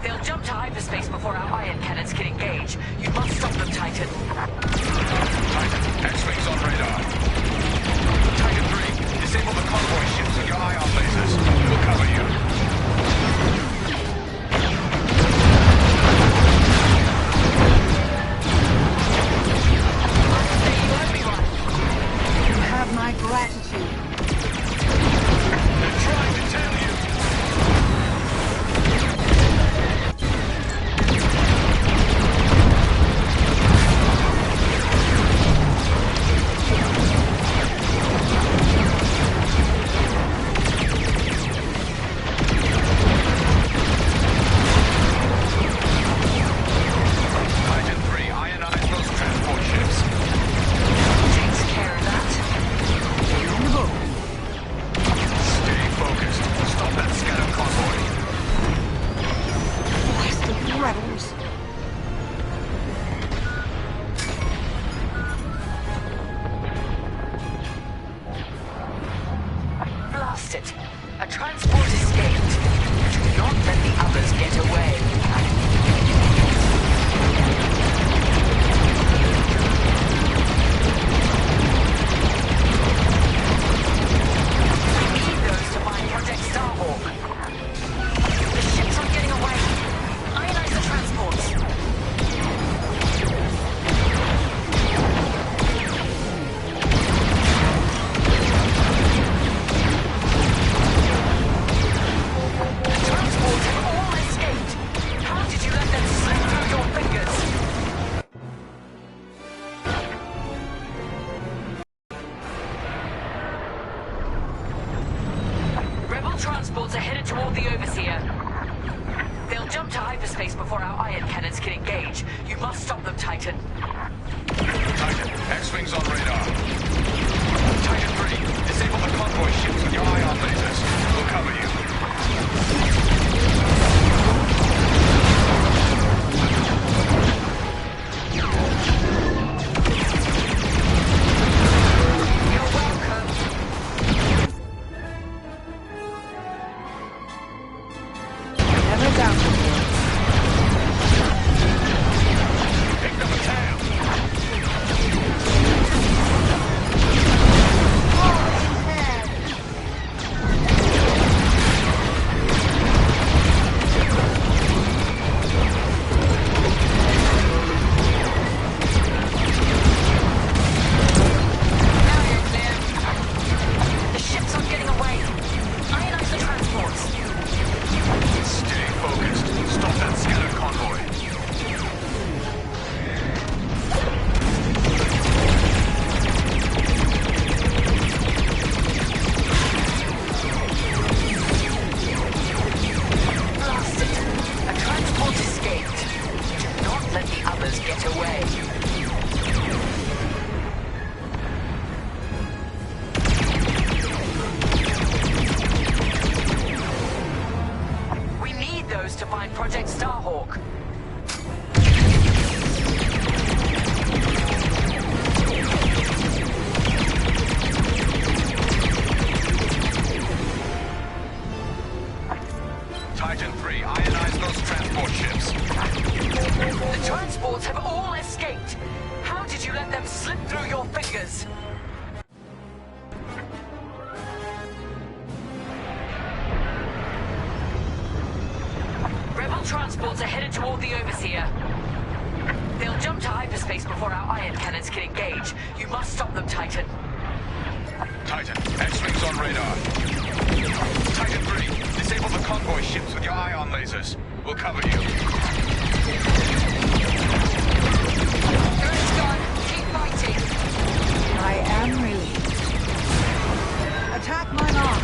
They'll jump to hyperspace before our ion cannons can engage. You must stop them, Titan. Titan, X-Wings on radar. Titan 3, disable the convoy ships with your ion lasers. We'll cover you. You have my gratitude. They're trying to tell you. A transport escaped. Do not let the others get away. We need those to find Project Starhawk. The ships are getting away. Ionize the transports. Transports are headed toward the Overseer. They'll jump to hyperspace before our ion cannons can engage. You must stop them, Titan. Titan, X-Wings on radar. Titan 3, disable the convoy ships with your ion lasers. We'll cover you. To find Project Starhawk. Titan 3, ionize those transport ships. The transports have all escaped. How did you let them slip through your fingers? Transports are headed toward the Overseer. They'll jump to hyperspace before our ion cannons can engage. You must stop them, Titan. Titan, X-Wings on radar. Titan 3, disable the convoy ships with your ion lasers. We'll cover you. Threat's gone. Keep fighting. I am relieved. Attack my mark.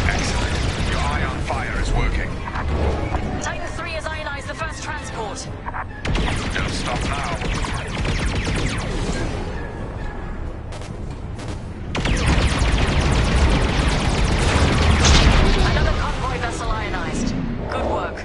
Excellent. Your ion fire is working. Titan 3 has ionized the first transport. Don't stop now. Another convoy vessel ionized. Good work.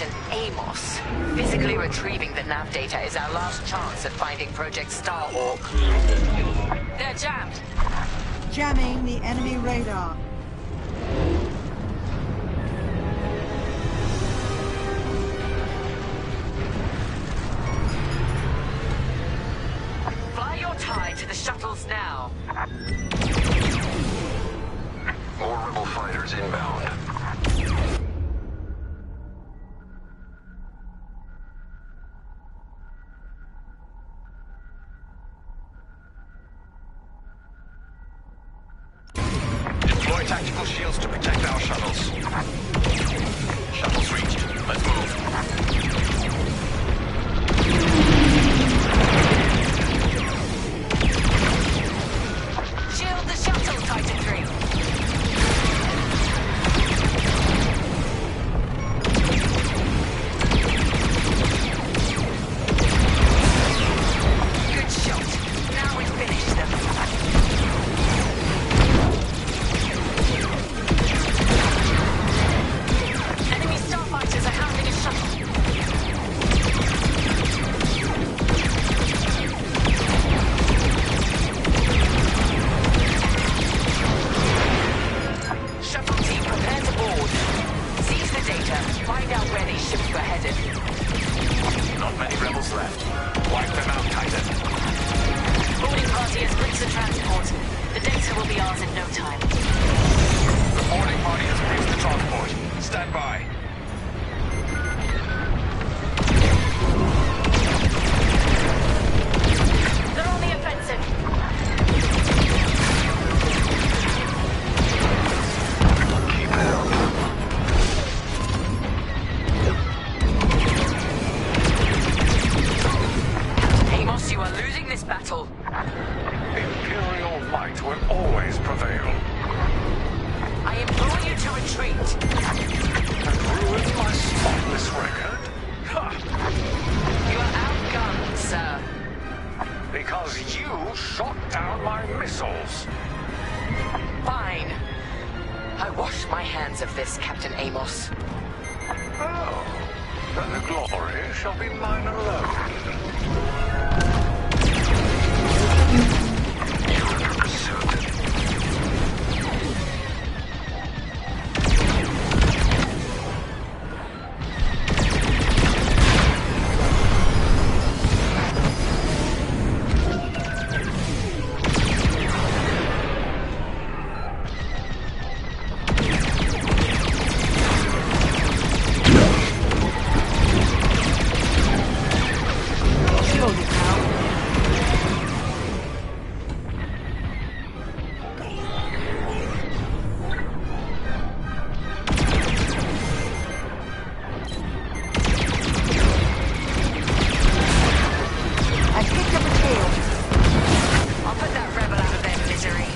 Captain Amos. Physically retrieving the nav data is our last chance at finding Project Starhawk. They're jammed. Jamming the enemy radar. Fly your TIE to the shuttles now. More rebel fighters inbound. Deploy tactical shields to protect our shuttles. Shuttles reached. Let's move. Shield the shuttle, Titan 3. Good shot. Now we finish them. Enemy starfighters are hounding a shuttle. Shuttle team, prepare to board. Seize the data. Find out where these ships were headed. Not many rebels left. Wipe them out, Titan. Boarding party has reached the transport. The data will be ours in no time. The boarding party has reached the transport. Stand by. They're on the offensive. Keep it up. Amos, you are losing this battle. Imperial might will always prevail. I implore you to retreat. And ruin my spotless record? Ha! You are outgunned, sir. Because you shot down my missiles. Fine. I wash my hands of this, Captain Amos. Oh, then the glory shall be mine alone. Pursuit. I picked up a tail. I'll put that rebel out of their misery.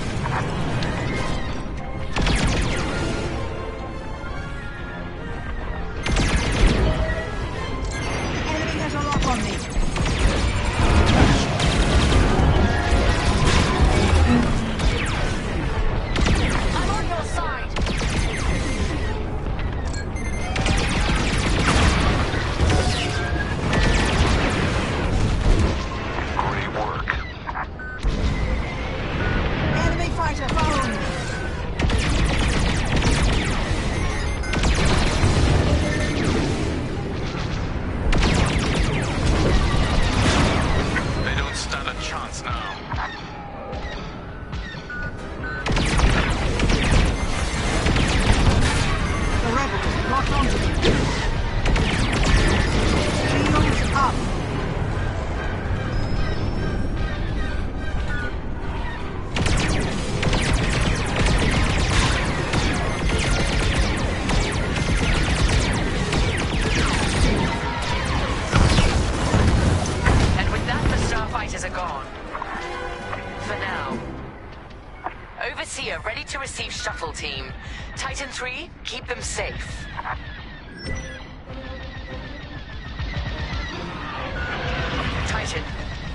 Enemy has a lock on me. I'm on your side. Great work. Enemy fighter following me. They don't stand a chance now. The rebels locked onto me. Shields up. And with that, the starfighters are gone. For now. Overseer ready to receive shuttle team. Titan 3, keep them safe. Titan,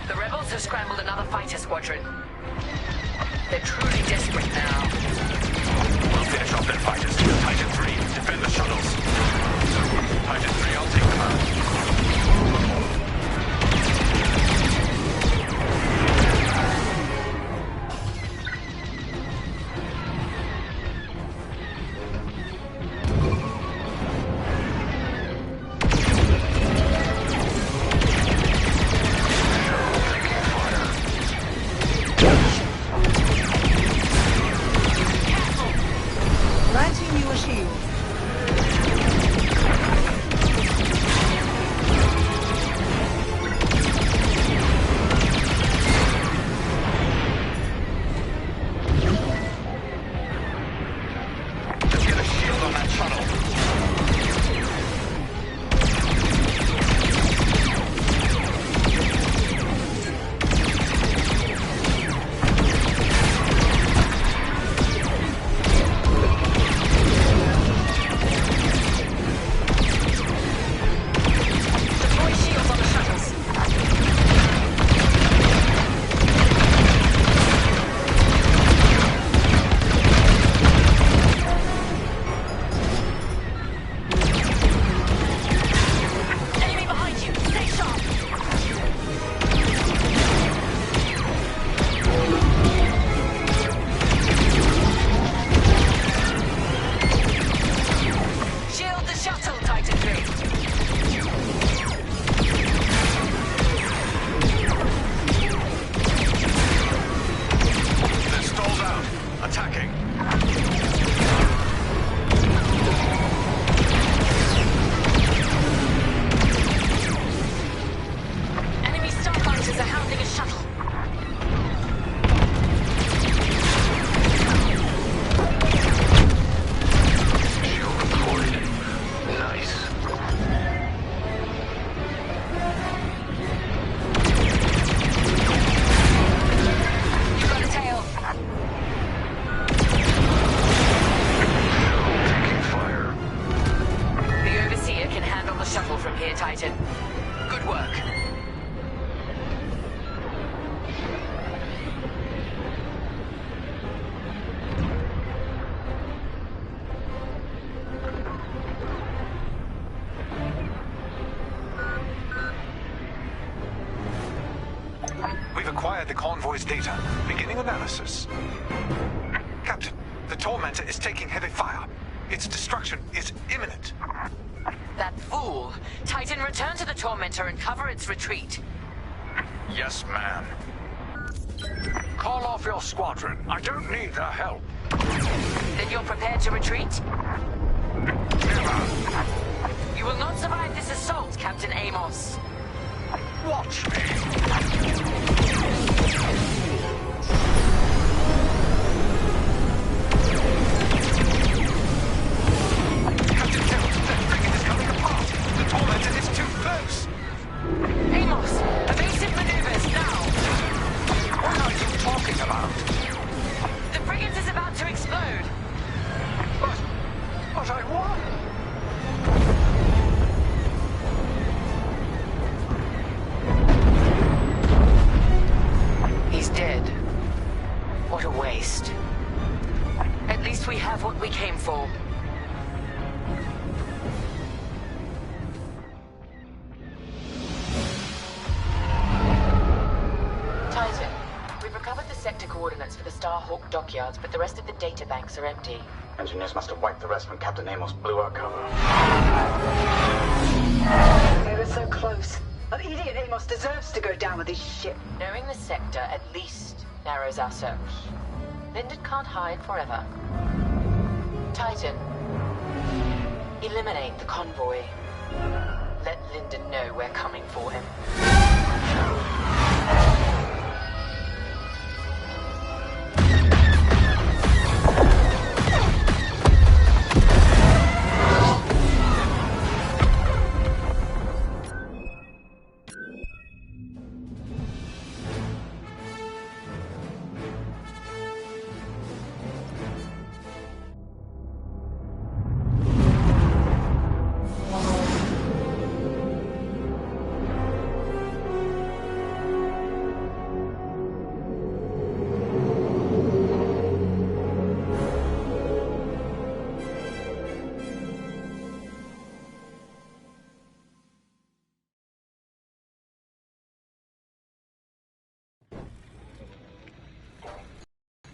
the rebels have scrambled another fighter squadron. They're truly desperate now. We'll finish off their fighters. Titan 3, defend the shuttles. Titan 3, I'll Titan. Good work. We've acquired the convoy's data. Beginning analysis. Captain, the Tormentor is taking heavy fire. Its destruction is imminent. That fool. Titan, return to the Tormentor and cover its retreat. Yes, ma'am. Call off your squadron. I don't need their help. Then you're prepared to retreat? Never. You will not survive this assault, Captain Amos. Watch me. Captain Tilt, that frigate is coming apart. The Tormentor is too close. Amos, evasive maneuvers, now! What are you talking about? The frigate is about to explode. But I won. He's dead. What a waste. At least we have what we came for. Titan, we've recovered the sector coordinates for the Starhawk dockyards, but the rest of the data banks are empty. Engineers must have wiped the rest when Captain Amos blew our cover. They were so close. An idiot Amos deserves to go down with his ship. Knowing the sector at least narrows our search. Linden can't hide forever. Titan, eliminate the convoy. Let Linden know we're coming for him.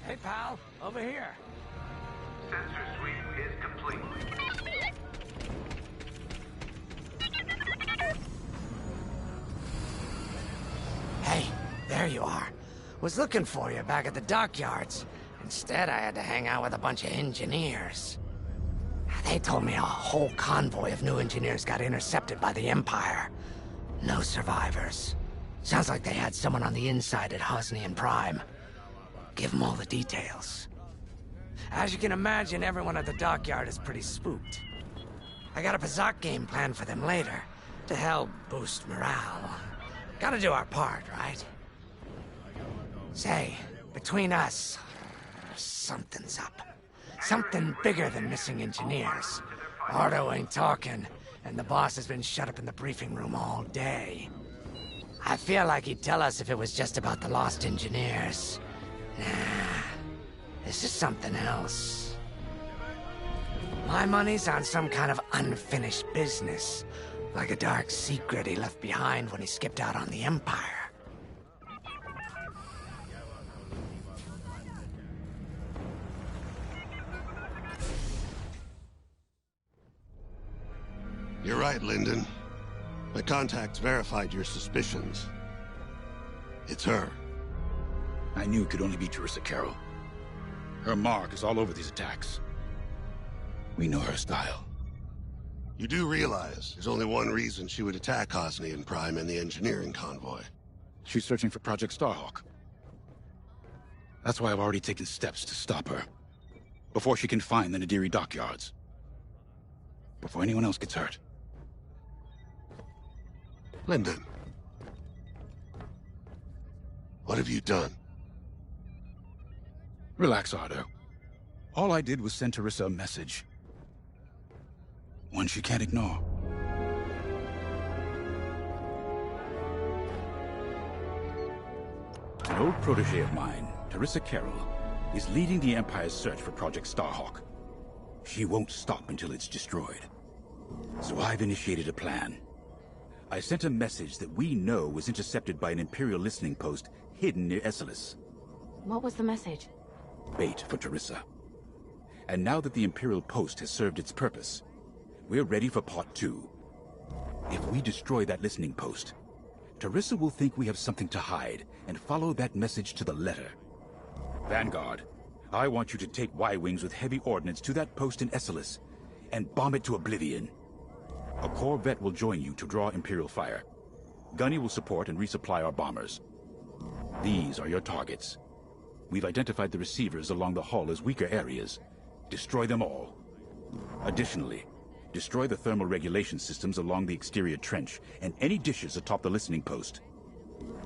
Hey, pal, over here. Sensor sweep is complete. Hey, there you are. Was looking for you back at the dockyards. Instead, I had to hang out with a bunch of engineers. They told me a whole convoy of new engineers got intercepted by the Empire. No survivors. Sounds like they had someone on the inside at Hosnian Prime. Give them all the details. As you can imagine, everyone at the dockyard is pretty spooked. I got a Pazak game planned for them later, to help boost morale. Gotta do our part, right? Say, between us, something's up. Something bigger than missing engineers. Ardo ain't talking, and the boss has been shut up in the briefing room all day. I feel like he'd tell us if it was just about the lost engineers. Nah, this is something else. My money's on some kind of unfinished business, like a dark secret he left behind when he skipped out on the Empire. You're right, Linden. My contacts verified your suspicions. It's her. I knew it could only be Teresa Carroll. Her mark is all over these attacks. We know her style. You do realize there's only one reason she would attack Hosnian Prime and the engineering convoy. She's searching for Project Starhawk. That's why I've already taken steps to stop her. Before she can find the Nadiri dockyards. Before anyone else gets hurt. Linden. What have you done? Relax, Ardo. All I did was send Teresa a message. One she can't ignore. old protege of mine, Teresa Carroll, is leading the Empire's search for Project Starhawk. She won't stop until it's destroyed. So I've initiated a plan. I sent a message that we know was intercepted by an Imperial listening post hidden near Esselis. What was the message? Bait for Teresa. And now that the Imperial post has served its purpose, we're ready for Part 2. If we destroy that listening post, Teresa will think we have something to hide and follow that message to the letter. Vanguard, I want you to take Y-Wings with heavy ordnance to that post in Esselis and bomb it to oblivion. A Corvette will join you to draw Imperial fire. Gunny will support and resupply our bombers. These are your targets. We've identified the receivers along the hull as weaker areas. Destroy them all. Additionally, destroy the thermal regulation systems along the exterior trench and any dishes atop the listening post.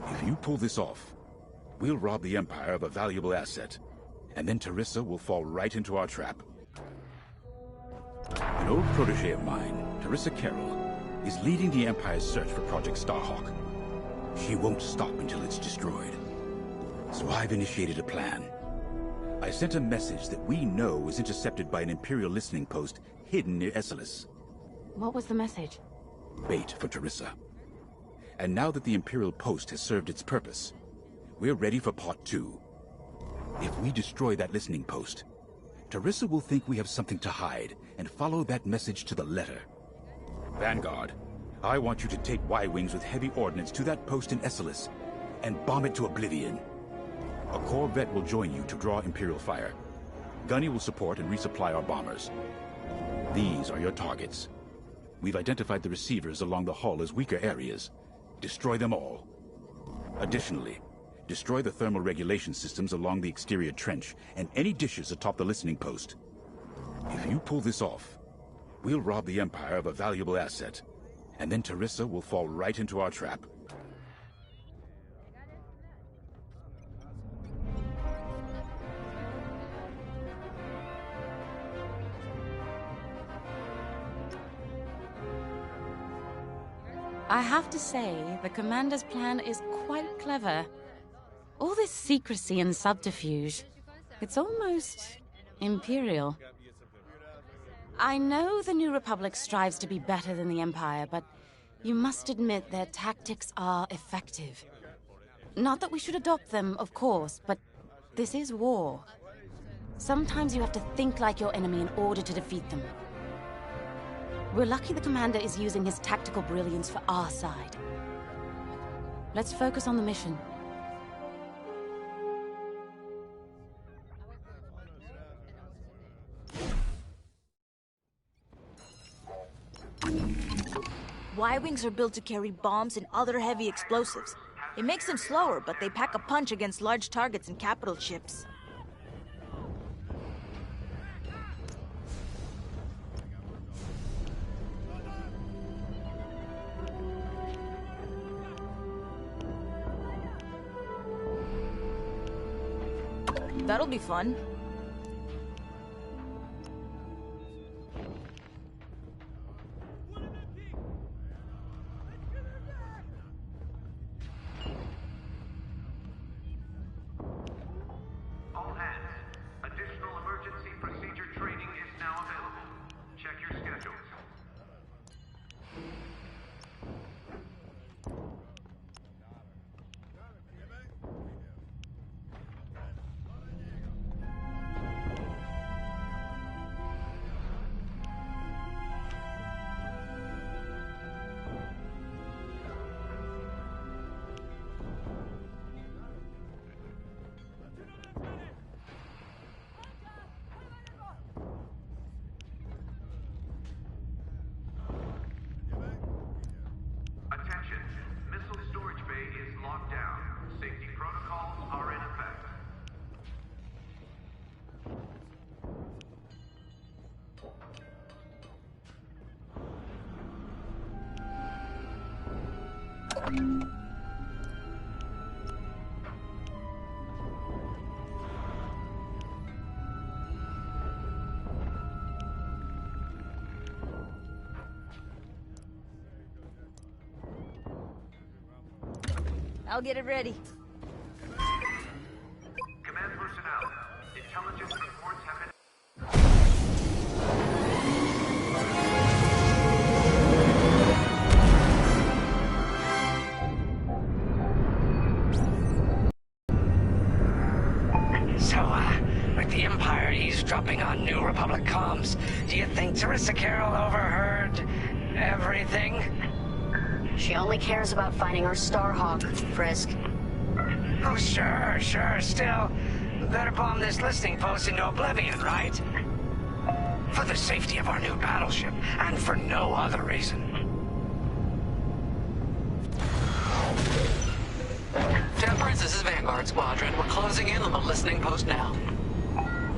If you pull this off, we'll rob the Empire of a valuable asset, and then Teresa will fall right into our trap. An old protege of mine, Teresa Carroll, is leading the Empire's search for Project Starhawk. She won't stop until it's destroyed. So I've initiated a plan. I sent a message that we know was intercepted by an Imperial listening post hidden near Esselis. What was the message? Bait for Teresa. And now that the Imperial post has served its purpose, we're ready for Part 2. If we destroy that listening post, Teresa will think we have something to hide and follow that message to the letter. Vanguard, I want you to take Y-Wings with heavy ordnance to that post in Esselis and bomb it to oblivion. A Corvette will join you to draw Imperial fire. Gunny will support and resupply our bombers. These are your targets. We've identified the receivers along the hull as weaker areas. Destroy them all. Additionally, destroy the thermal regulation systems along the exterior trench and any dishes atop the listening post. If you pull this off, we'll rob the Empire of a valuable asset, and then Teresa will fall right into our trap. I have to say, the Commander's plan is quite clever. All this secrecy and subterfuge, it's almost Imperial. I know the New Republic strives to be better than the Empire, but you must admit their tactics are effective. Not that we should adopt them, of course, but this is war. Sometimes you have to think like your enemy in order to defeat them. We're lucky the Commander is using his tactical brilliance for our side. Let's focus on the mission. Y-Wings are built to carry bombs and other heavy explosives. It makes them slower, but they pack a punch against large targets and capital ships. That'll be fun. All hands, additional emergency procedure training is now available. Check your schedules. Attention, missile storage bay is locked down. Safety protocols are in effect. I'll get it ready. Republic comms. Do you think Teresa Carroll overheard everything? She only cares about finding our Starhawk, Frisk. Oh, sure. Still, better bomb this listening post into oblivion, right? For the safety of our new battleship, and for no other reason. Temperance, this is Vanguard Squadron. We're closing in on the listening post now.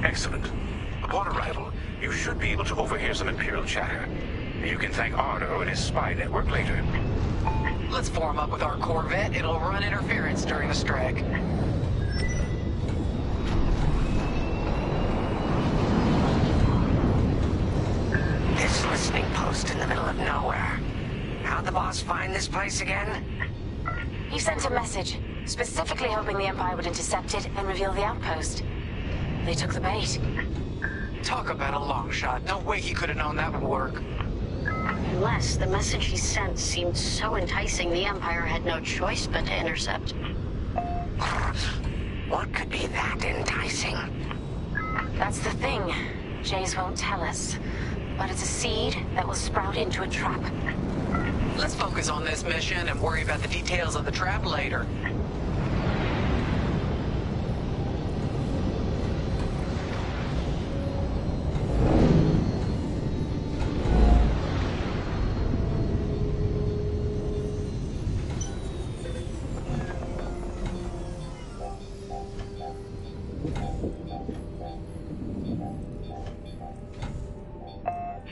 Excellent. Upon arrival, you should be able to overhear some Imperial chatter. You can thank Arno and his spy network later. Let's form up with our Corvette. It'll run interference during the strike. This listening post in the middle of nowhere. How'd the boss find this place again? He sent a message, specifically hoping the Empire would intercept it and reveal the outpost. They took the bait. Talk about a long shot. No way he could have known that would work. Unless the message he sent seemed so enticing the Empire had no choice but to intercept. What could be that enticing? That's the thing. Jays won't tell us. But it's a seed that will sprout into a trap. Let's focus on this mission and worry about the details of the trap later.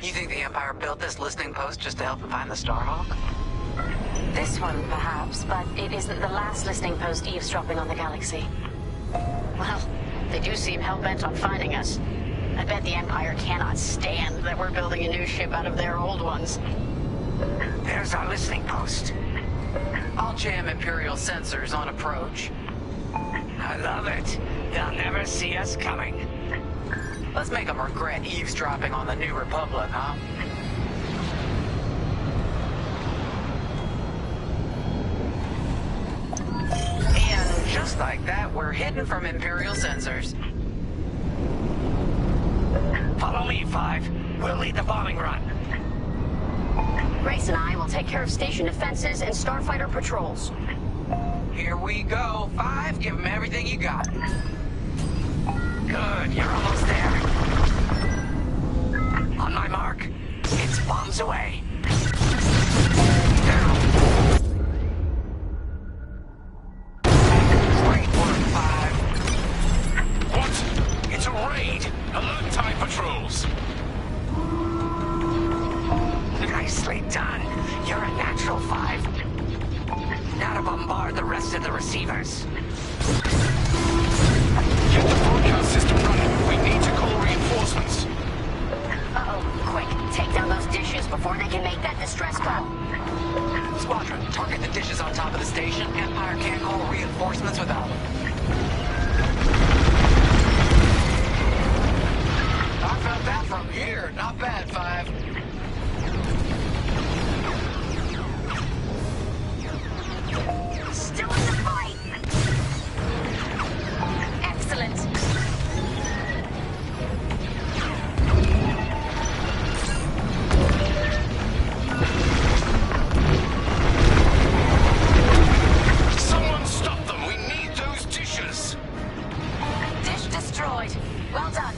You think the Empire built this listening post just to help them find the Starhawk? This one, perhaps, but it isn't the last listening post eavesdropping on the galaxy. Well, they do seem hell-bent on finding us. I bet the Empire cannot stand that we're building a new ship out of their old ones. There's our listening post. I'll jam Imperial sensors on approach. I love it. They'll never see us coming. Let's make them regret eavesdropping on the New Republic, huh? And just like that, we're hidden from Imperial sensors. Follow me, 5. We'll lead the bombing run. Grace and I will take care of station defenses and starfighter patrols. Here we go. 5, give them everything you got. Good, you're almost there. On my mark, it's bombs away. Now. Great work, 5. What? It's a raid! Alert TIE patrols! Nicely done. You're a natural, 5. Now to bombard the rest of the receivers. Get the broadcast system running. We need to call reinforcements. Uh-oh, quick, take down those dishes before they can make that distress call. Squadron, target the dishes on top of the station. Empire can't call reinforcements without them. I found that from here. Not bad, 5. Still in the fight! Excellent! Someone stop them! We need those dishes! Dish destroyed. Well done.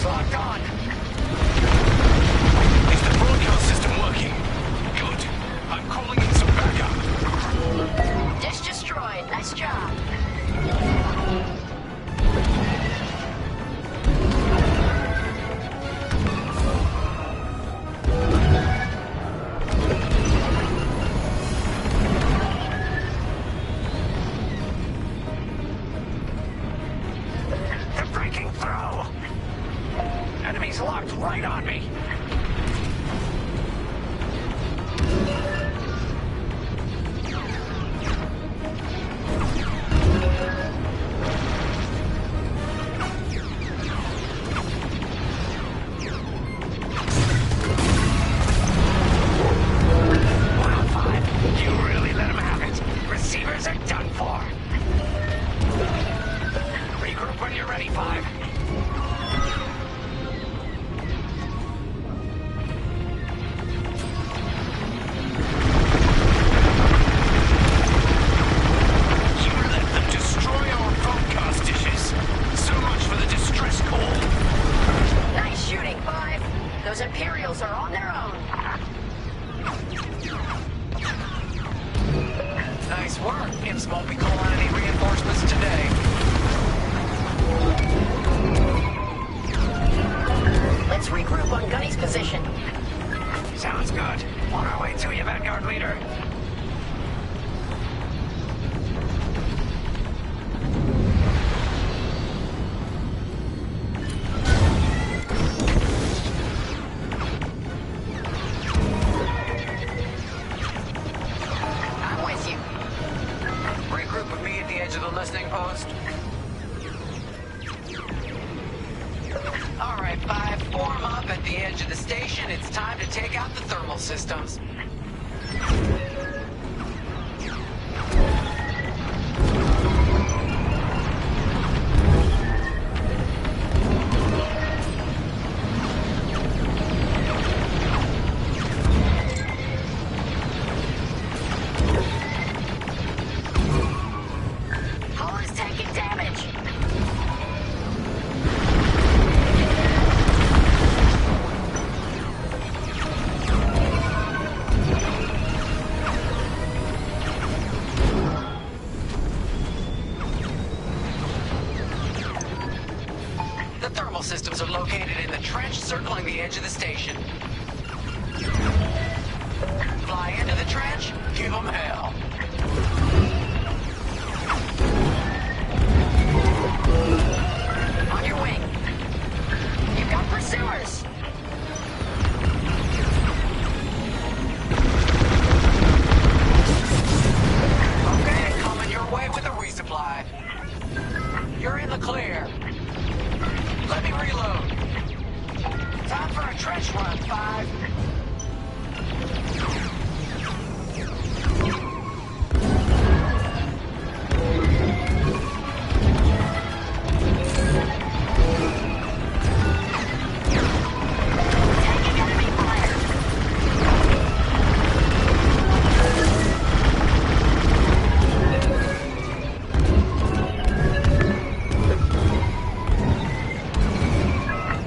locked on. Is the broadcast system working? Good. I'm calling in some backup. Dish destroyed. Nice job. They're breaking through. Enemies locked right on me. Those Imperials are on their own. Nice work. Imps won't be calling any reinforcements today. Let's regroup on Gunny's position. Sounds good. On our way to you, Vanguard Leader. I'm with you. Regroup with me at the edge of the listening post. All right, 5, form up at the edge of the station. It's time to take out the thermal systems. Hull is taking damage. The thermal systems are located in the trench circling the edge of the station. Fly into the trench, give them hell. On your wing. You've got pursuers. Okay, coming your way with a resupply. You're in the clear. Let me reload. Time for a trench run, 5. Taking enemy fire.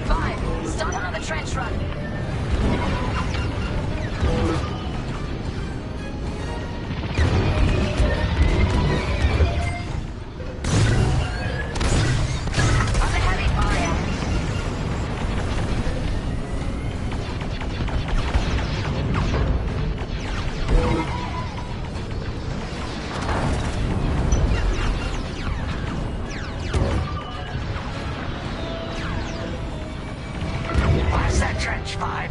Five, start on the trench run. On the heavy fire. Where's that trench, 5?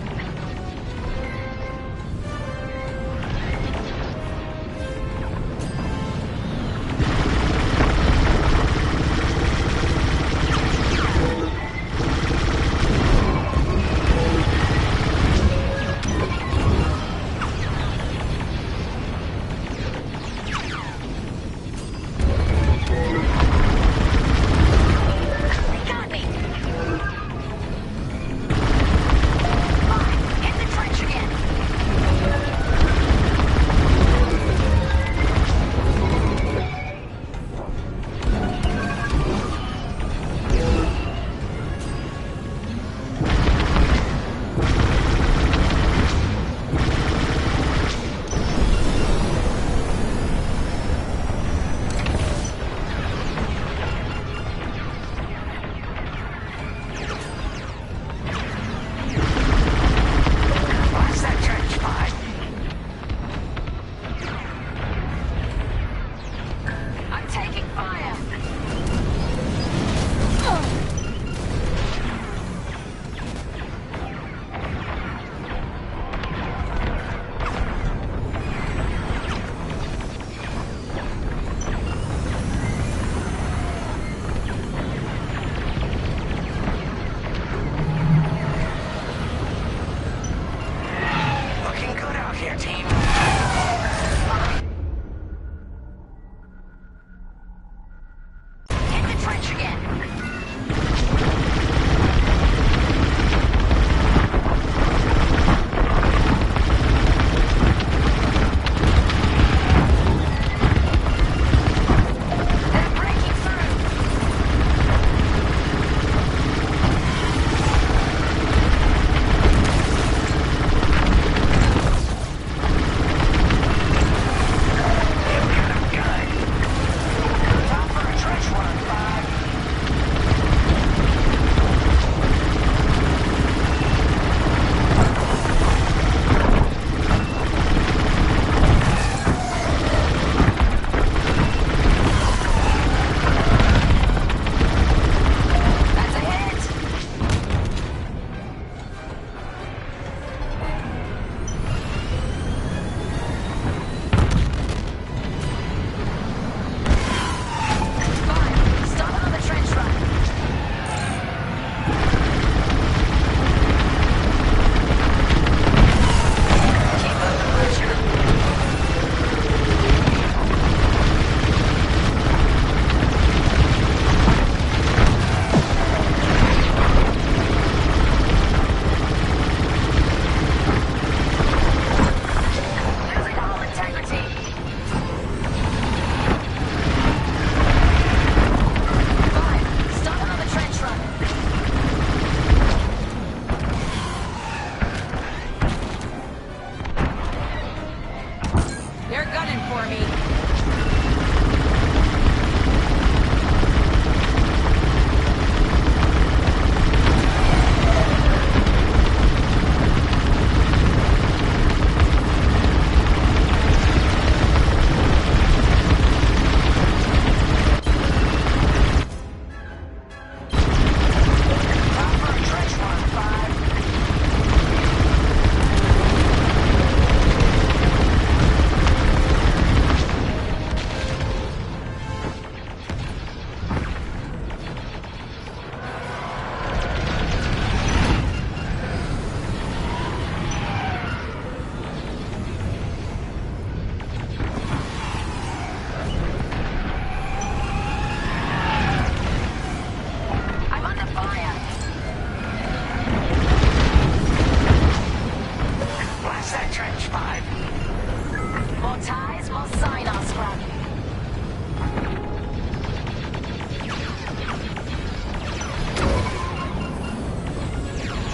They got me. Fine.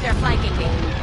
They're flanking me.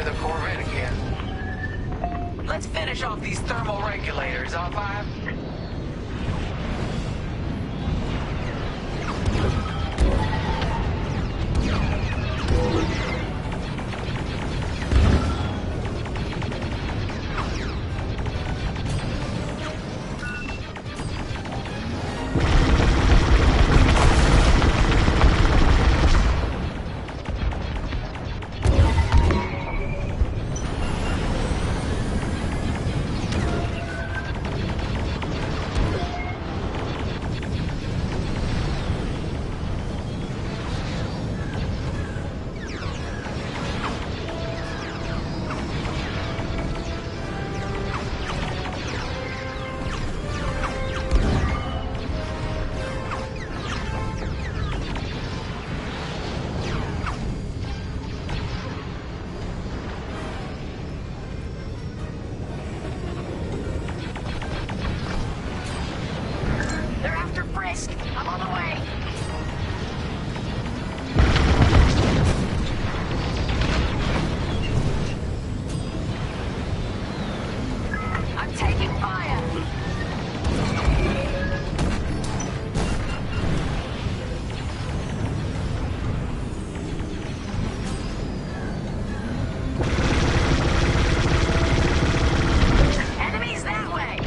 near the Corvette again. Let's finish off these thermal regulators, R5. I'm on the way. I'm taking fire. Enemies that way.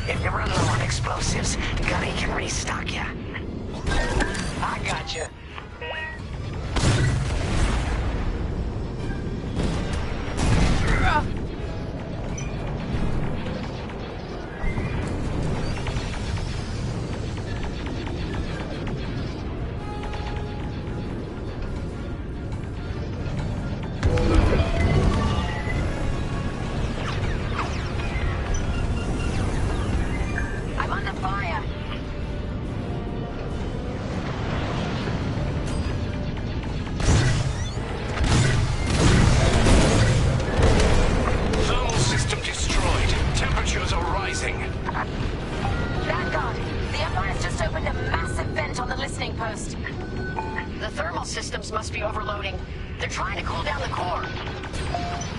If you run low on explosives, Gunny can restock you. I got you. I'm under fire. Thermal system destroyed. Temperatures are rising. Vanguard, the Empire's just opened a massive vent on the listening post. The thermal systems must be overloading. They're trying to cool down the core.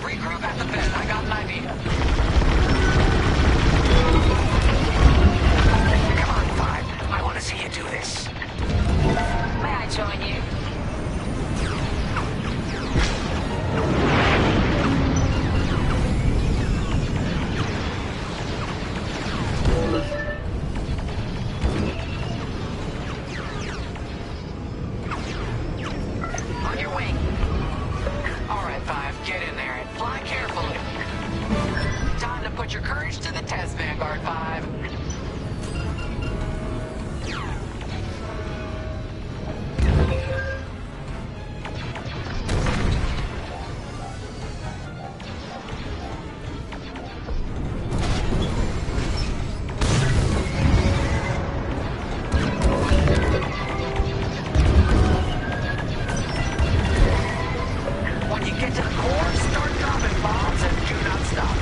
Regroup at the vent. I got an idea. Come on, Five. I want to see you do this. May I join you? On your wing. All right, Five. Get in there and fly carefully. Time to put your courage to the test, Vanguard 5. When you get to the core, start dropping bombs and do not stop.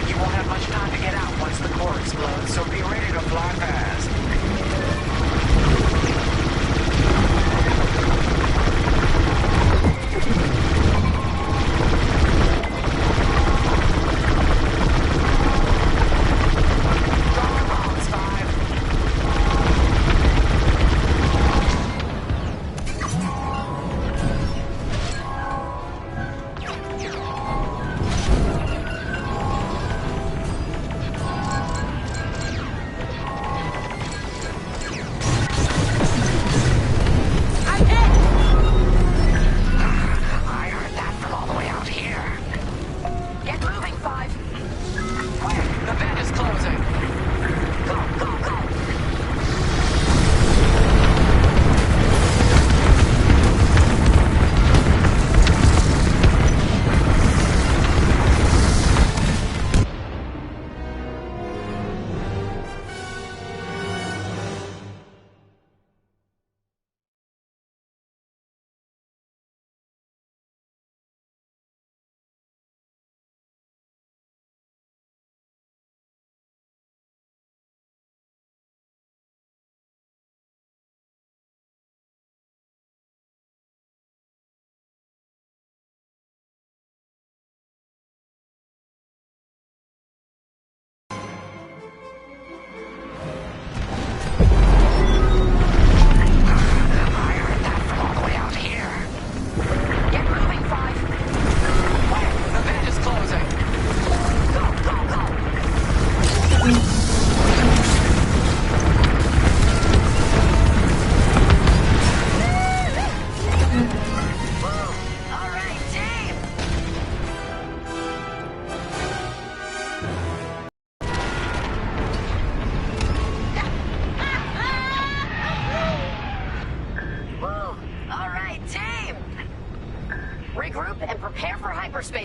You won't have much time to get out once the core explodes.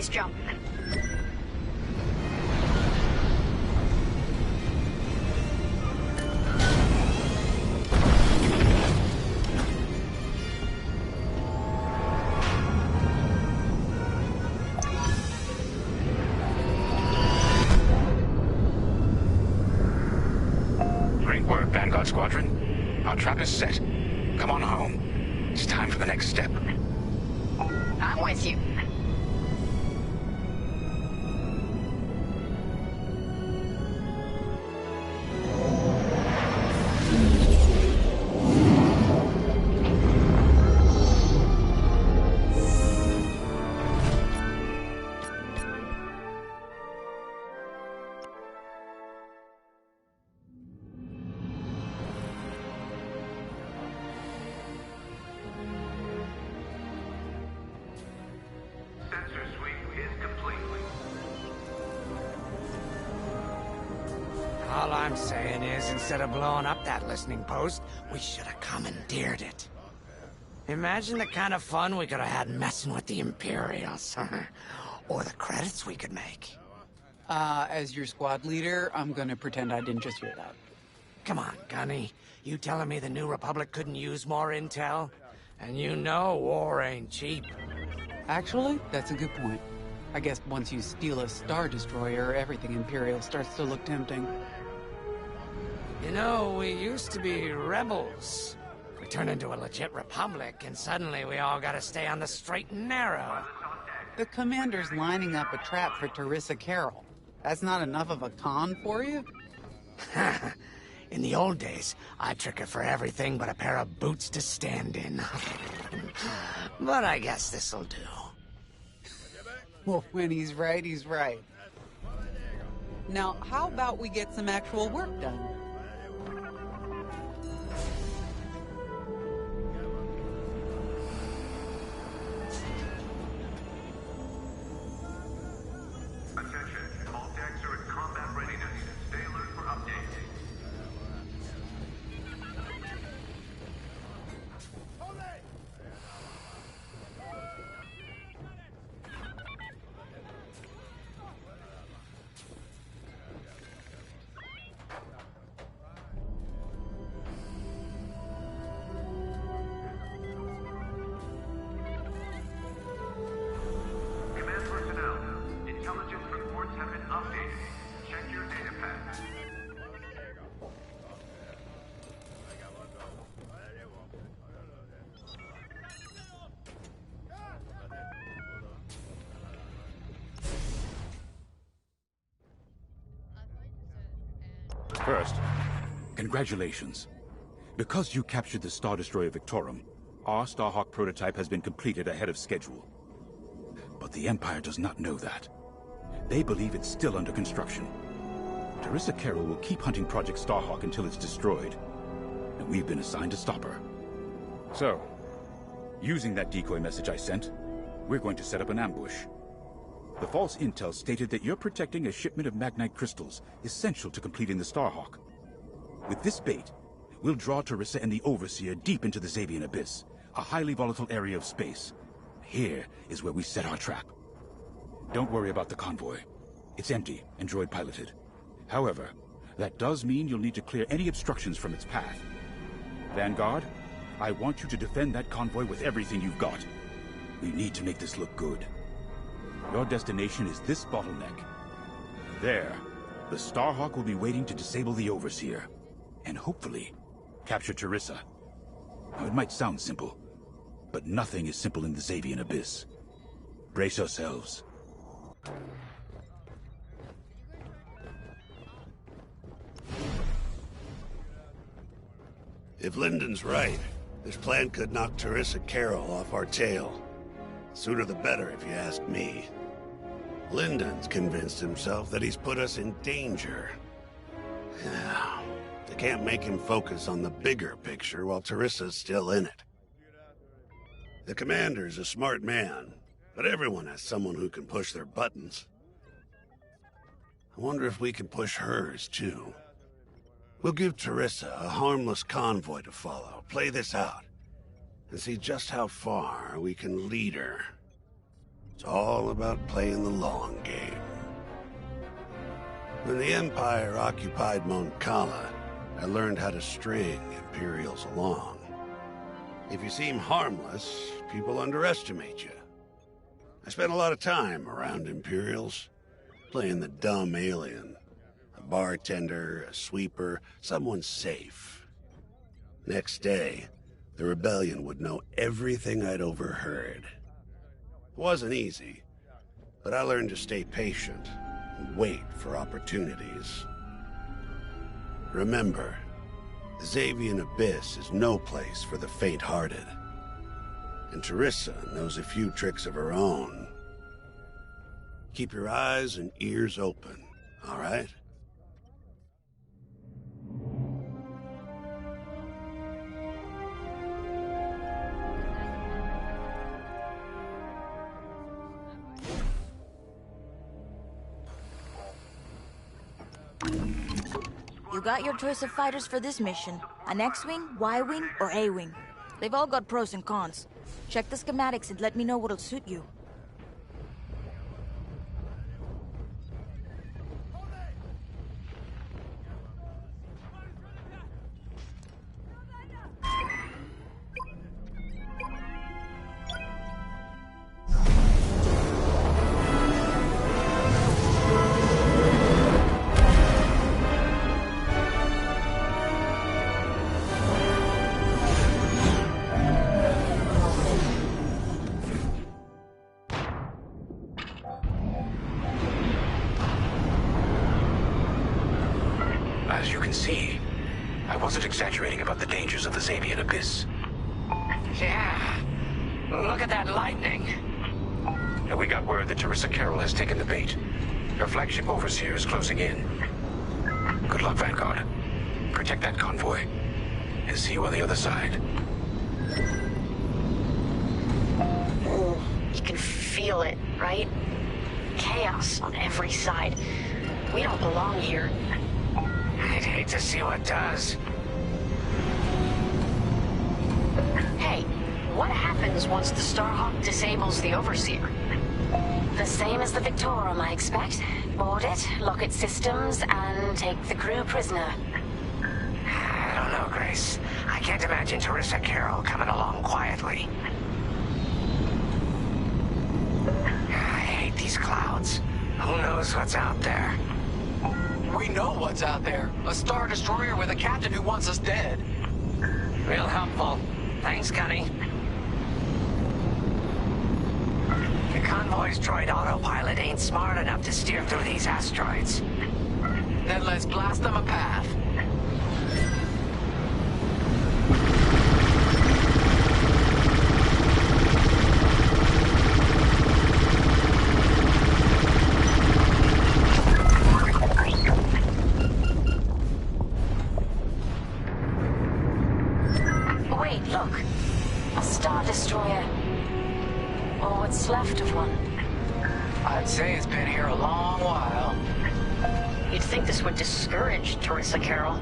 Nice jump. Great work, Vanguard Squadron. Our trap is set. Come on home. It's time for the next step. I'm with you. Sensor sweep is complete. All I'm saying is, instead of blowing up that listening post, we should have commandeered it. Imagine the kind of fun we could have had messing with the Imperials. Or the credits we could make. As your squad leader, I'm gonna pretend I didn't just hear that. Come on, Gunny. You telling me the New Republic couldn't use more intel? And you know war ain't cheap. Actually, that's a good point. I guess once you steal a Star Destroyer, everything Imperial starts to look tempting. You know, we used to be rebels. We turned into a legit republic, and suddenly we all gotta stay on the straight and narrow. The commander's lining up a trap for Teresa Carroll. That's not enough of a con for you? In the old days, I'd trick her for everything but a pair of boots to stand in. But I guess this'll do. Well, when he's right, he's right. Now, how about we get some actual work done? Attention, all decks are in combat readiness. Stay alert for updates. Command personnel, intelligence reports have been updated. Check your data pad. First, congratulations. Because you captured the Star Destroyer Victorum, our Starhawk prototype has been completed ahead of schedule. But the Empire does not know that. They believe it's still under construction. Teresa Carroll will keep hunting Project Starhawk until it's destroyed. And we've been assigned to stop her. So, using that decoy message I sent, we're going to set up an ambush. The false intel stated that you're protecting a shipment of Magnite crystals, essential to completing the Starhawk. With this bait, we'll draw Teresa and the Overseer deep into the Xavian Abyss, a highly volatile area of space. Here is where we set our trap. Don't worry about the convoy. It's empty and droid-piloted. However, that does mean you'll need to clear any obstructions from its path. Vanguard, I want you to defend that convoy with everything you've got. We need to make this look good. Your destination is this bottleneck. There, the Starhawk will be waiting to disable the Overseer. And hopefully, capture Teresa. Now, it might sound simple, but nothing is simple in the Xavian Abyss. Brace yourselves. If Lyndon's right, this plan could knock Teresa Carroll off our tail. Sooner the better, if you ask me. Lyndon's convinced himself that he's put us in danger. They can't make him focus on the bigger picture while Teresa's still in it. The commander's a smart man, but everyone has someone who can push their buttons. I wonder if we can push hers, too. We'll give Teresa a harmless convoy to follow, play this out, and see just how far we can lead her. It's all about playing the long game. When the Empire occupied Mon Cala, I learned how to string Imperials along. If you seem harmless, people underestimate you. I spent a lot of time around Imperials, playing the dumb alien. A bartender, a sweeper, someone safe. Next day, the rebellion would know everything I'd overheard. It wasn't easy, but I learned to stay patient and wait for opportunities. Remember, the Xavian Abyss is no place for the faint-hearted. And Teresa knows a few tricks of her own. Keep your eyes and ears open, all right? You got your choice of fighters for this mission. An X-Wing, Y-Wing, or A-Wing. They've all got pros and cons. Check the schematics and let me know what'll suit you. As you can see, I wasn't exaggerating about the dangers of the Xavian Abyss. Yeah. Look at that lightning. And we got word that Teresa Carroll has taken the bait. Her flagship overseer is closing in. Good luck, Vanguard. Protect that convoy. And see you on the other side. You can feel it, right? Chaos on every side. We don't belong here. I'd hate to see what does. Hey, what happens once the Starhawk disables the Overseer? The same as the Victorum, I expect. Board it, lock its systems, and take the crew prisoner. I don't know, Grace. I can't imagine Teresa Carroll coming along quietly. I hate these clouds. Who knows what's out there? We know what's out there. A Star Destroyer with a captain who wants us dead. Real helpful. Thanks, Gunny. The convoy's droid autopilot ain't smart enough to steer through these asteroids. Then let's blast them a path. Wait, look. A Star Destroyer. Or what's left of one. I'd say it's been here a long while. You'd think this would discourage Teresa Carroll.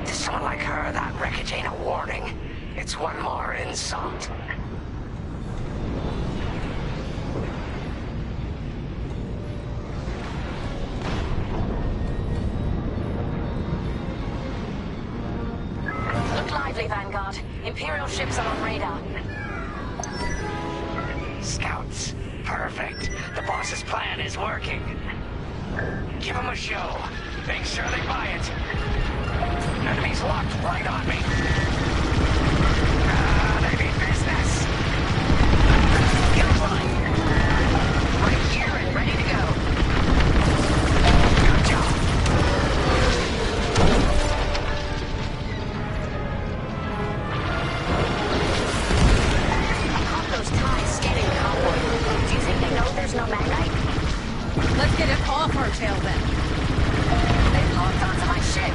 To someone like her, that wreckage ain't a warning. It's one more insult. Look lively, Vanguard. Imperial ships are on radar. Scouts. Perfect. The boss's plan is working. Give them a show. Make sure they buy it. Enemies locked right on me. They mean business. You're fine. Right here and ready to go. Good job. I caught those ties scanning the convoy. Do you think they know there's no Magnite? Let's get it off our tail then. They've locked onto my ship.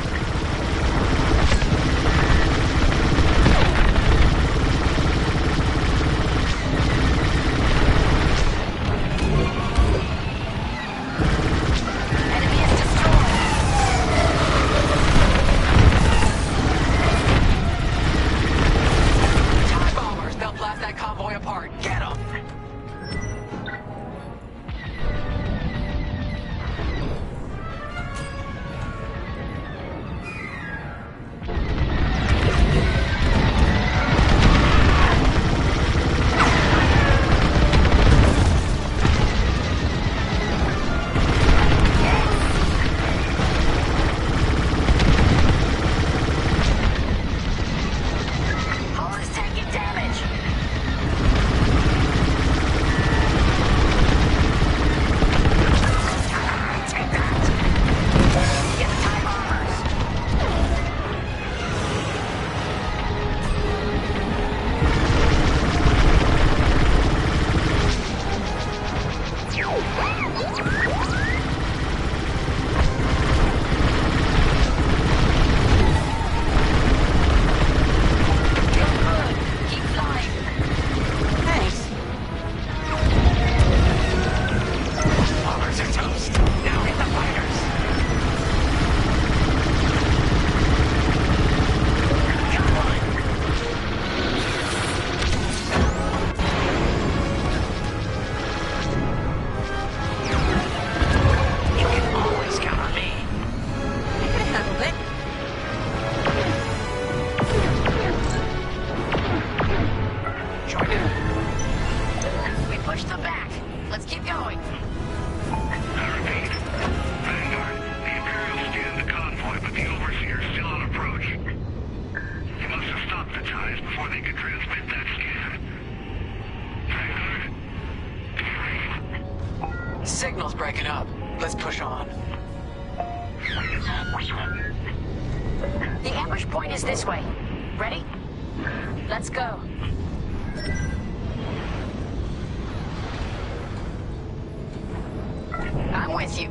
Enemy is destroyed. TIE bombers. They'll blast that convoy apart. Get them. Let's push on. The ambush point is this way. Ready? Let's go. I'm with you.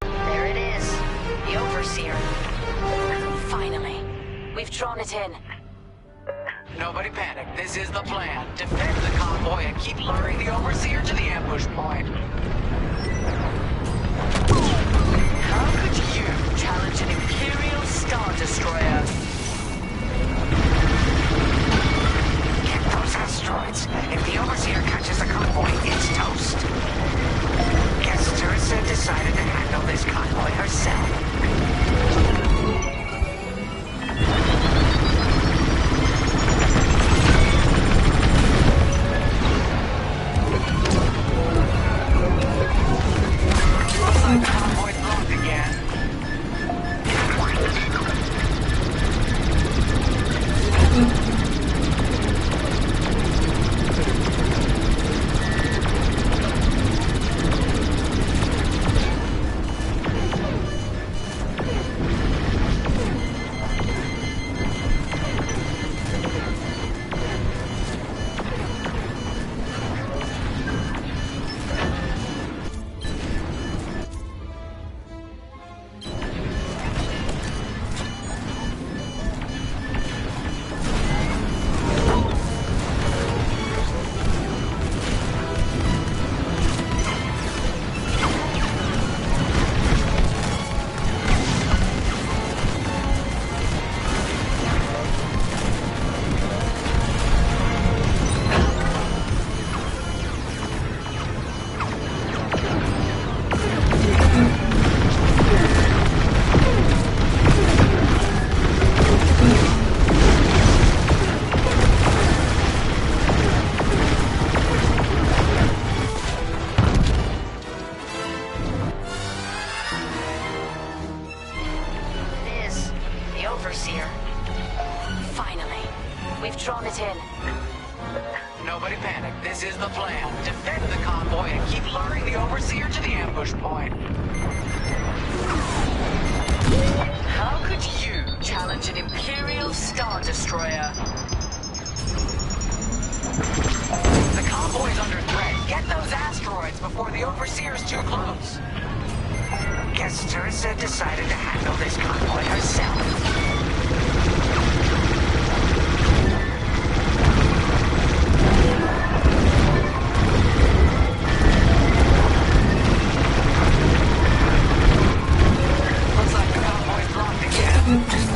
There it is. The Overseer. Finally. We've drawn it in. Nobody panic. This is the plan. Defend the convoy and keep luring the Overseer to the ambush point. How could you challenge an Imperial Star Destroyer? Get those asteroids. If the Overseer catches the convoy, it's toast. Guess Teresa decided to handle this convoy herself. Overseer. Finally. We've drawn it in. Nobody panic. This is the plan. Defend the convoy and keep luring the Overseer to the ambush point. How could you challenge an Imperial Star Destroyer? The convoy's under threat. Get those asteroids before the Overseer's too close. Guess Teresa decided to handle this convoy herself. Looks like the convoy's blocked again.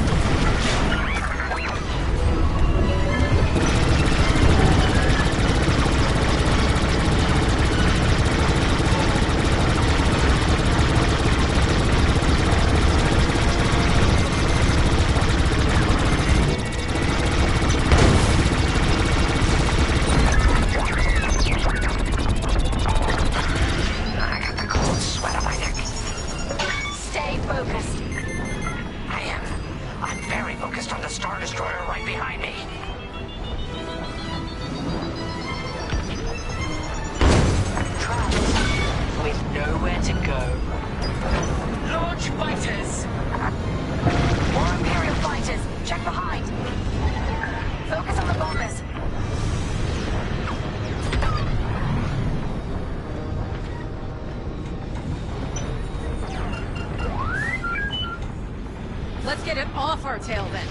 Let's get it off our tail then.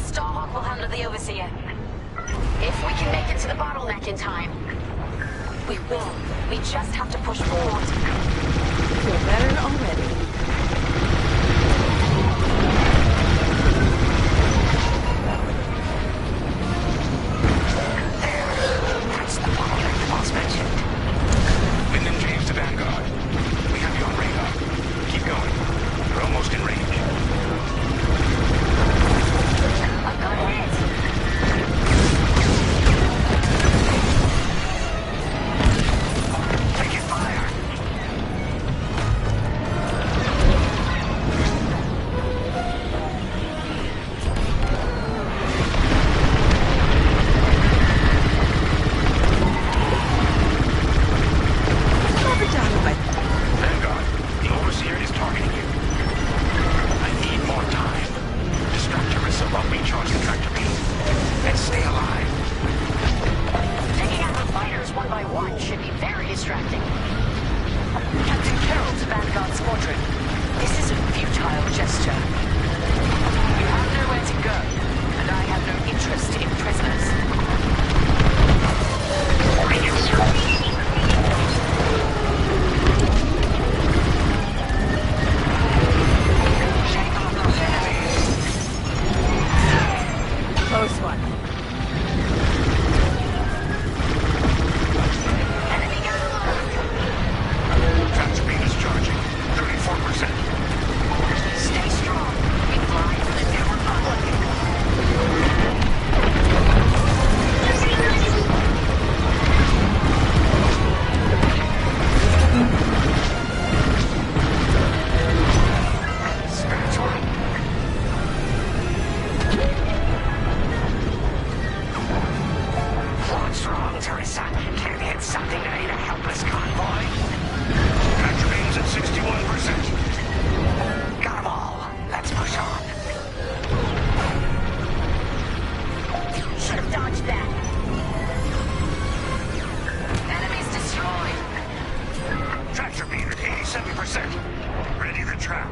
Starhawk will handle the Overseer. If we can make it to the bottleneck in time. We will. We just have to push forward. Feel better already. That's the bottleneck the boss mentioned. Lyndon James to Vanguard. We have you on radar. Keep going. We're almost in range. I've got a hit. Taking fire. Vanguard, the Overseer is targeting you. I need more time. Distract Teresa while we charge the tractor beam. And stay alive. Taking out the fighters one by one should be very distracting. Captain Carroll to Vanguard Squadron. This is a futile gesture. You have nowhere to go, and I have no interest in prisoners. Shake off those enemies. Close one. Enemy gun! Tractor beam is charging. 34%. Stay strong. We fly for the new republic. Scratch one. What's wrong, Teresa? Can't hit something that ain't a helpless convoy? Tractor beam's at 61%. Got 'em all. Let's push on. Should have dodged that. Enemies destroyed. Tractor beam at 87%. Ready the trap.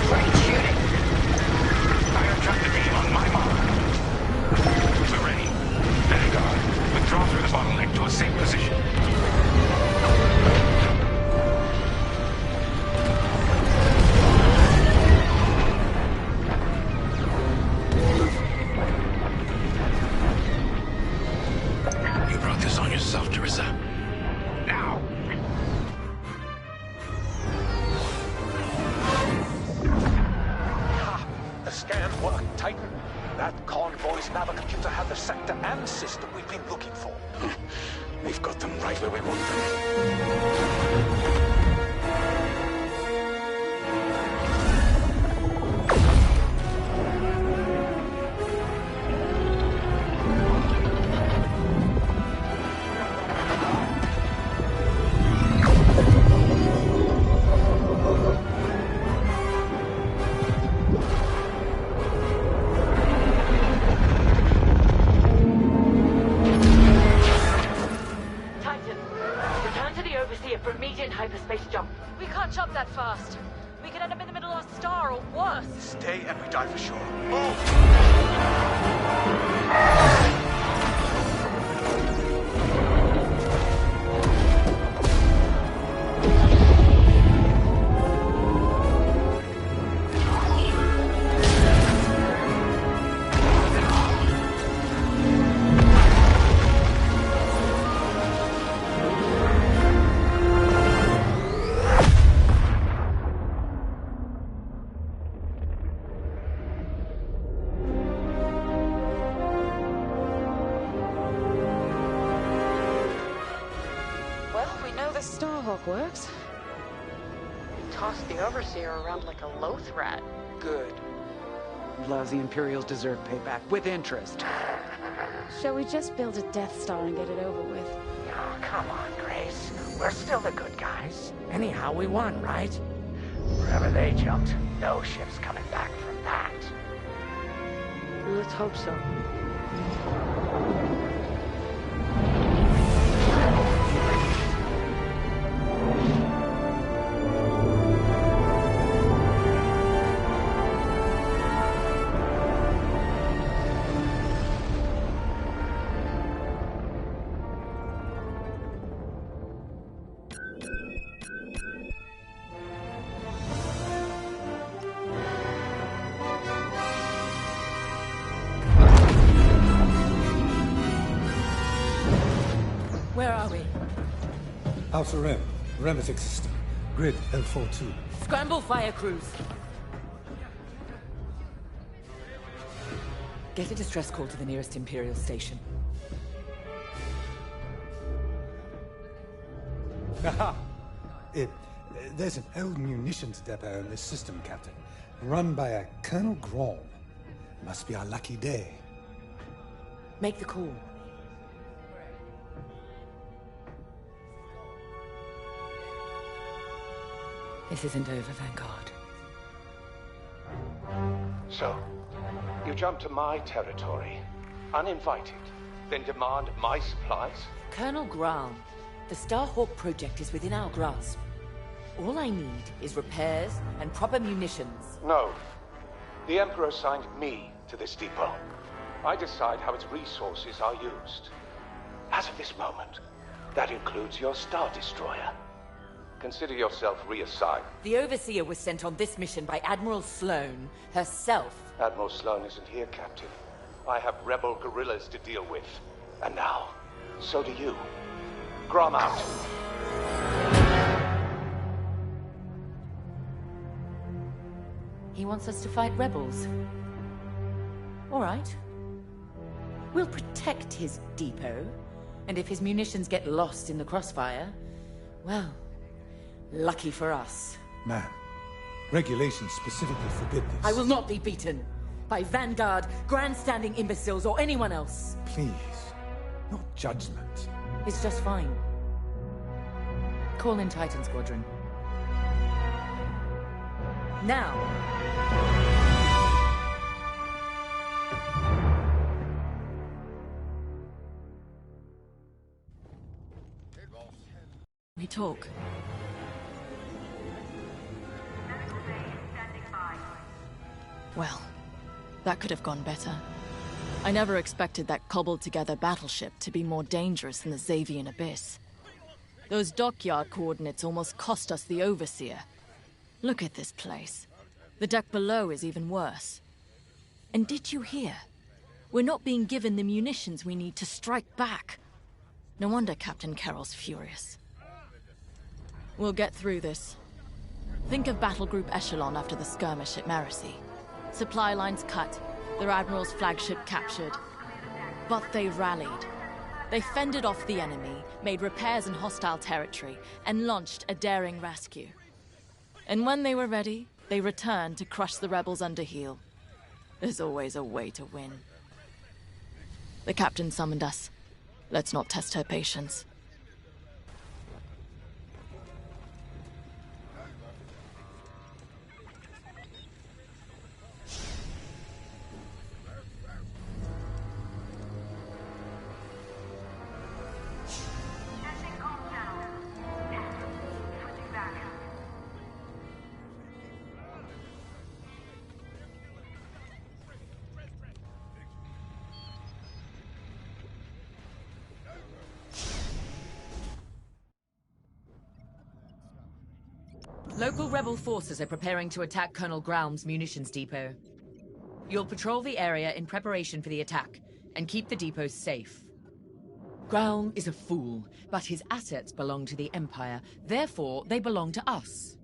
Great shooting. Fire tractor beam on my mark. We're ready. Vanguard, withdraw through the bottleneck to a safe position. You brought this on yourself, Teresa. Now! The scan worked, Titan. That convoy's navicomputer had the sector and system we've been looking for. We've got them right where we want them. Titan, return to the Overseer for immediate hyperspace jump. We can't jump that fast. We could end up in the middle of a star or worse. Stay and we die for sure. Move! Well, we know the Starhawk works. Toss the Overseer around like a loath rat. Good. Lousy Imperials deserve payback, with interest. Shall we just build a Death Star and get it over with? Oh, come on, Grace. We're still the good guys. Anyhow, we won, right? Wherever they jumped, no ship's coming back from that. Let's hope so. Where are we? Alpha Rem, Remethix system. Grid L42. Scramble fire crews. Get a distress call to the nearest Imperial station. Aha! There's an old munitions depot in this system, Captain. Run by a Colonel Grom. Must be our lucky day. Make the call. This isn't over, Vanguard. So, you jump to my territory, uninvited, then demand my supplies? Colonel Graal, the Starhawk project is within our grasp. All I need is repairs and proper munitions. No. The Emperor assigned me to this depot. I decide how its resources are used. As of this moment, that includes your Star Destroyer. Consider yourself reassigned. The Overseer was sent on this mission by Admiral Sloane herself. Admiral Sloane isn't here, Captain. I have rebel guerrillas to deal with. And now, so do you. Grom out. He wants us to fight rebels. All right. We'll protect his depot, and if his munitions get lost in the crossfire, well, lucky for us. Man, regulations specifically forbid this. I will not be beaten by Vanguard, grandstanding imbeciles, or anyone else. Please, not judgment. It's just fine. Call in Titan Squadron. Now. We talk. Well, that could have gone better. I never expected that cobbled-together battleship to be more dangerous than the Xavian Abyss. Those dockyard coordinates almost cost us the Overseer. Look at this place. The deck below is even worse. And did you hear? We're not being given the munitions we need to strike back. No wonder Captain Carroll's furious. We'll get through this. Think of Battle Group Echelon after the skirmish at Marasi. Supply lines cut, their Admiral's flagship captured. But they rallied. They fended off the enemy, made repairs in hostile territory, and launched a daring rescue. And when they were ready, they returned to crush the rebels under heel. There's always a way to win. The captain summoned us. Let's not test her patience. Local rebel forces are preparing to attack Colonel Graum's munitions depot. You'll patrol the area in preparation for the attack, and keep the depot safe. Graum is a fool, but his assets belong to the Empire, therefore they belong to us.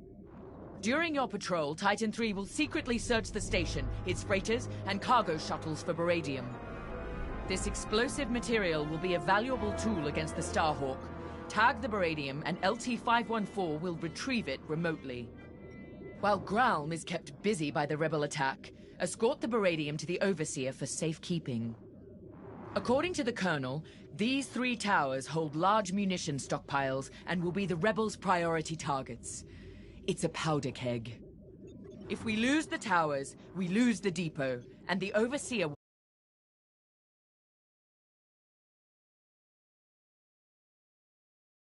During your patrol, Titan III will secretly search the station, its freighters, and cargo shuttles for Baradium. This explosive material will be a valuable tool against the Starhawk. Tag the Baradium, and LT-514 will retrieve it remotely. While Graum is kept busy by the rebel attack, escort the Baradium to the Overseer for safekeeping. According to the Colonel, these 3 towers hold large munition stockpiles and will be the rebels' priority targets. It's a powder keg. If we lose the towers, we lose the depot, and the Overseer